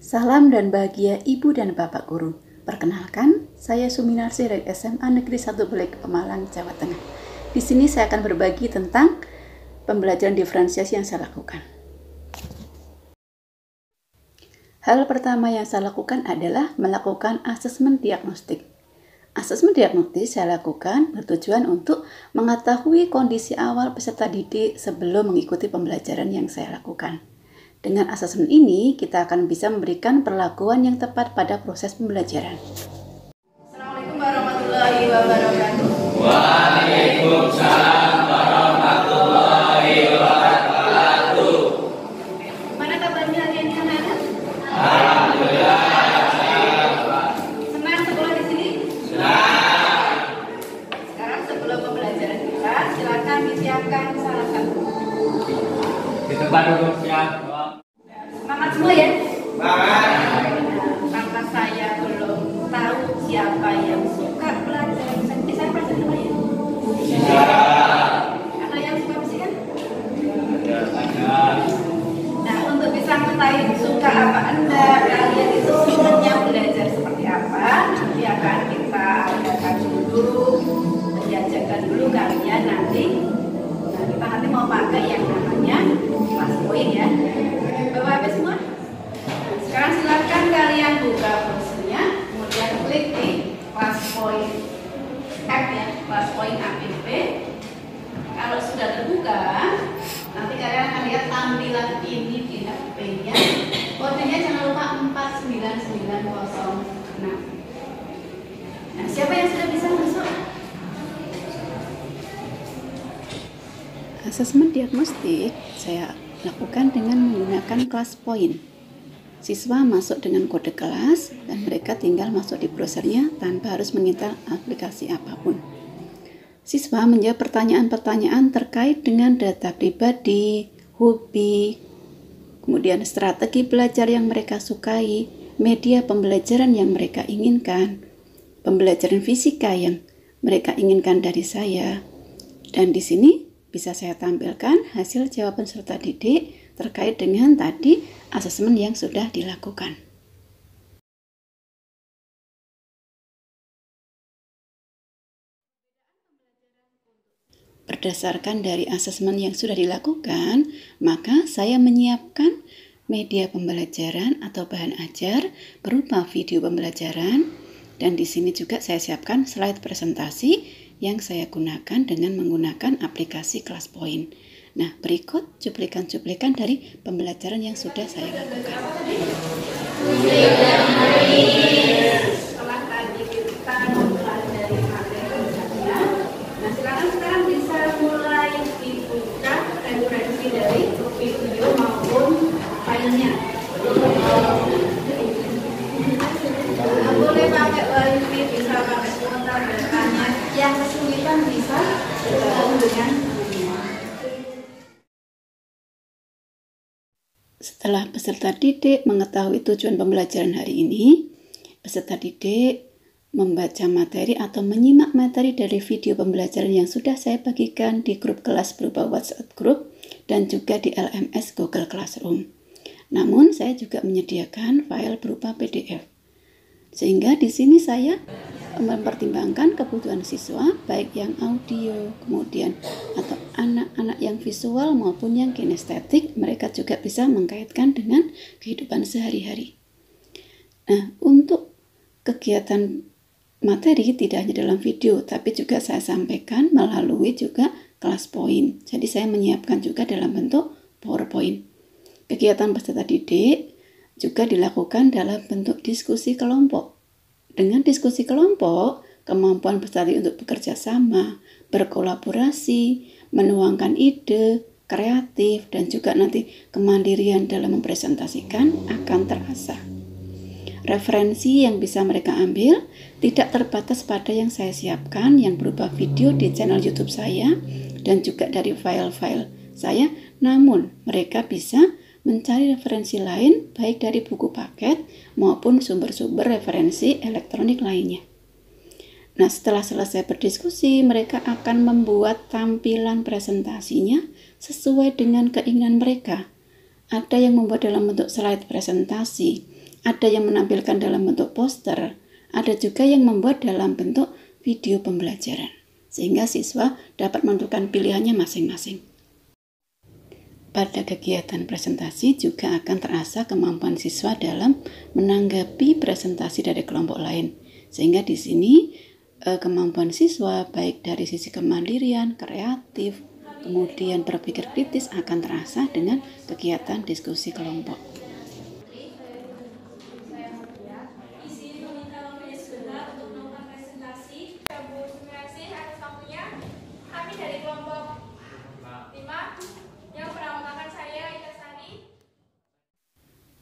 Salam dan bahagia Ibu dan Bapak Guru. Perkenalkan, saya Suminarsi dari SMA Negeri 1 Beleg, Pemalang, Jawa Tengah. Di sini saya akan berbagi tentang pembelajaran diferensiasi yang saya lakukan. Hal pertama yang saya lakukan adalah melakukan asesmen diagnostik. Asesmen diagnostik saya lakukan bertujuan untuk mengetahui kondisi awal peserta didik sebelum mengikuti pembelajaran yang saya lakukan. Dengan asesmen ini, kita akan bisa memberikan perlakuan yang tepat pada proses pembelajaran. Assalamualaikum warahmatullahi wabarakatuh. Waalaikumsalam warahmatullahi wabarakatuh. Mana kabarnya kalian di sana? Alhamdulillah. Senang sekolah di sini? Senang. Sekarang sebelum pembelajaran kita, silakan disiapkan salah satu. Di tempat duduknya. Semangat semua ya. Semangat. Karena saya belum tahu siapa yang suka belajar. Saya belajar apa ya? Ada yang suka musik kan? Ada. Nah, untuk bisa mengetahui suka apa Anda, kalian itu sebenarnya belajar seperti apa, nanti akan kita adakan dulu, diajarkan dulu kalian nanti. Nah, kita nanti mau pakai yang namanya kelas poin ya. Bapak Ibu semua? Nah, sekarang silakan kalian buka browsernya, kemudian klik di kelas poin app ya, kelas poin app. Kalau sudah terbuka, nanti kalian akan lihat tampilan ini di HP-nya. Kodenya jangan lupa 49906. Nah, siapa yang sudah bisa masuk? Asesmen diagnostik saya lakukan dengan menggunakan kelas poin. Siswa masuk dengan kode kelas dan mereka tinggal masuk di browsernya tanpa harus menginstal aplikasi apapun. Siswa menjawab pertanyaan-pertanyaan terkait dengan data pribadi, hobi, kemudian strategi belajar yang mereka sukai, media pembelajaran yang mereka inginkan, pembelajaran fisika yang mereka inginkan dari saya. Dan di sini bisa saya tampilkan hasil jawaban peserta didik terkait dengan tadi asesmen yang sudah dilakukan. Berdasarkan dari asesmen yang sudah dilakukan, maka saya menyiapkan media pembelajaran atau bahan ajar berupa video pembelajaran, dan di sini juga saya siapkan slide presentasi yang saya gunakan dengan menggunakan aplikasi kelas poin. Nah, berikut cuplikan-cuplikan dari pembelajaran yang sudah saya lakukan. Setelah tadi kita mempelajari materinya, nah sekarang bisa mulai dibuka referensi dari video maupun filenya. Boleh pakai wifi, bisa pakai kuota datanya. Yang kesulitan bisa bergabung dengan Setelah peserta didik mengetahui tujuan pembelajaran hari ini, peserta didik membaca materi atau menyimak materi dari video pembelajaran yang sudah saya bagikan di grup kelas berupa WhatsApp group dan juga di LMS Google Classroom. Namun, saya juga menyediakan file berupa PDF. Sehingga di sini saya mempertimbangkan kebutuhan siswa, baik yang audio, kemudian atau anak-anak yang visual maupun yang kinestetik, mereka juga bisa mengkaitkan dengan kehidupan sehari-hari. Nah, untuk kegiatan materi tidak hanya dalam video, tapi juga saya sampaikan melalui juga kelas poin. Jadi saya menyiapkan juga dalam bentuk PowerPoint. Kegiatan peserta didik juga dilakukan dalam bentuk diskusi kelompok. Dengan diskusi kelompok, kemampuan peserta untuk bekerja sama, berkolaborasi, menuangkan ide, kreatif, dan juga nanti kemandirian dalam mempresentasikan akan terasah. Referensi yang bisa mereka ambil tidak terbatas pada yang saya siapkan yang berupa video di channel YouTube saya dan juga dari file-file saya, namun mereka bisa mencari referensi lain baik dari buku paket maupun sumber-sumber referensi elektronik lainnya. Nah, setelah selesai berdiskusi, mereka akan membuat tampilan presentasinya sesuai dengan keinginan mereka. Ada yang membuat dalam bentuk slide presentasi, Ada yang menampilkan dalam bentuk poster, ada juga yang membuat dalam bentuk video pembelajaran, sehingga siswa dapat menentukan pilihannya masing-masing. Pada kegiatan presentasi juga akan terasa kemampuan siswa dalam menanggapi presentasi dari kelompok lain, sehingga di sini kemampuan siswa baik dari sisi kemandirian, kreatif, kemudian berpikir kritis akan terasa dengan kegiatan diskusi kelompok.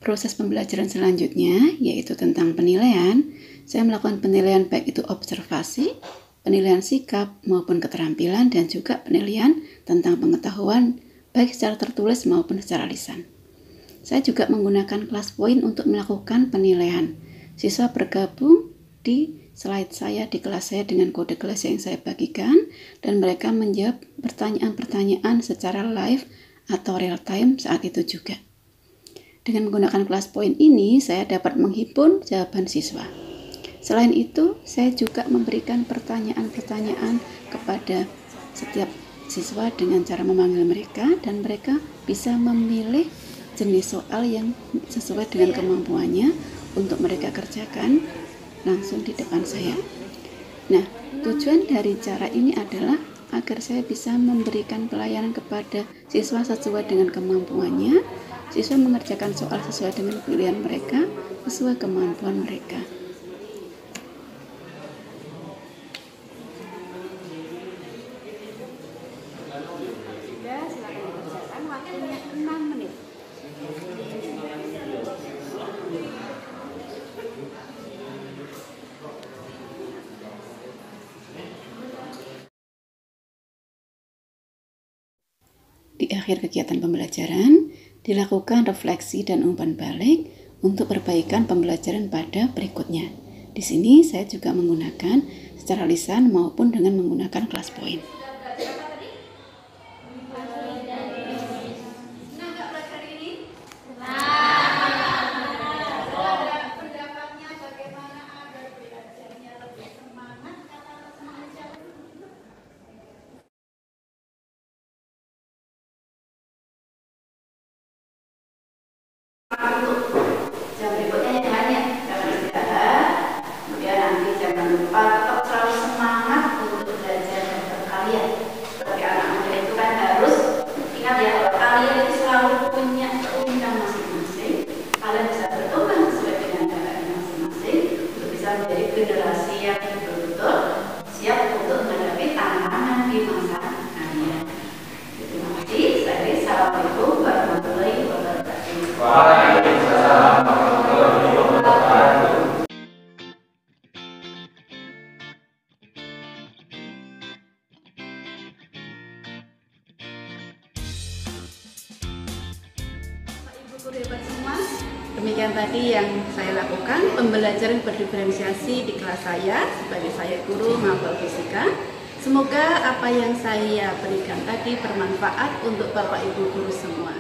Proses pembelajaran selanjutnya yaitu tentang penilaian. Saya melakukan penilaian baik itu observasi, penilaian sikap maupun keterampilan, dan juga penilaian tentang pengetahuan baik secara tertulis maupun secara lisan. Saya juga menggunakan kelas poin untuk melakukan penilaian. Siswa bergabung di slide saya di kelas saya dengan kode kelas yang saya bagikan, dan mereka menjawab pertanyaan-pertanyaan secara live atau real time saat itu juga. Dengan menggunakan kelas poin ini, saya dapat menghimpun jawaban siswa. Selain itu, saya juga memberikan pertanyaan-pertanyaan kepada setiap siswa dengan cara memanggil mereka, dan mereka bisa memilih jenis soal yang sesuai dengan kemampuannya untuk mereka kerjakan langsung di depan saya. Nah, tujuan dari cara ini adalah agar saya bisa memberikan pelayanan kepada siswa sesuai dengan kemampuannya. Siswa mengerjakan soal sesuai dengan pilihan mereka, sesuai kemampuan mereka. Sudah, silakan dikerjakan. Waktunya 6 menit. Di akhir kegiatan pembelajaran, dilakukan refleksi dan umpan balik untuk perbaikan pembelajaran pada berikutnya. Di sini saya juga menggunakan secara lisan maupun dengan menggunakan kelas poin. Jam berikutnya yang banyak, jangan istirahat, kemudian nanti jangan lupa tetap selalu semangat untuk belajar untuk kalian. Seperti anak muda itu kan harus ingat ya, kalau kalian itu selalu punya keunikan masing-masing, kalian bisa berkembang sesuai dengan caranya masing-masing untuk bisa menjadi generasi yang betul-betul siap untuk menghadapi tantangan di masa kalian. Terima kasih. Assalamualaikum warahmatullahi wabarakatuh. Waalaikumsalam warahmatullahi wabarakatuh. Ibu guru hebat semua, demikian tadi yang saya lakukan, pembelajaran berdiferensiasi di kelas saya sebagai saya guru mapel fisika. Semoga apa yang saya berikan tadi bermanfaat untuk Bapak Ibu guru semua.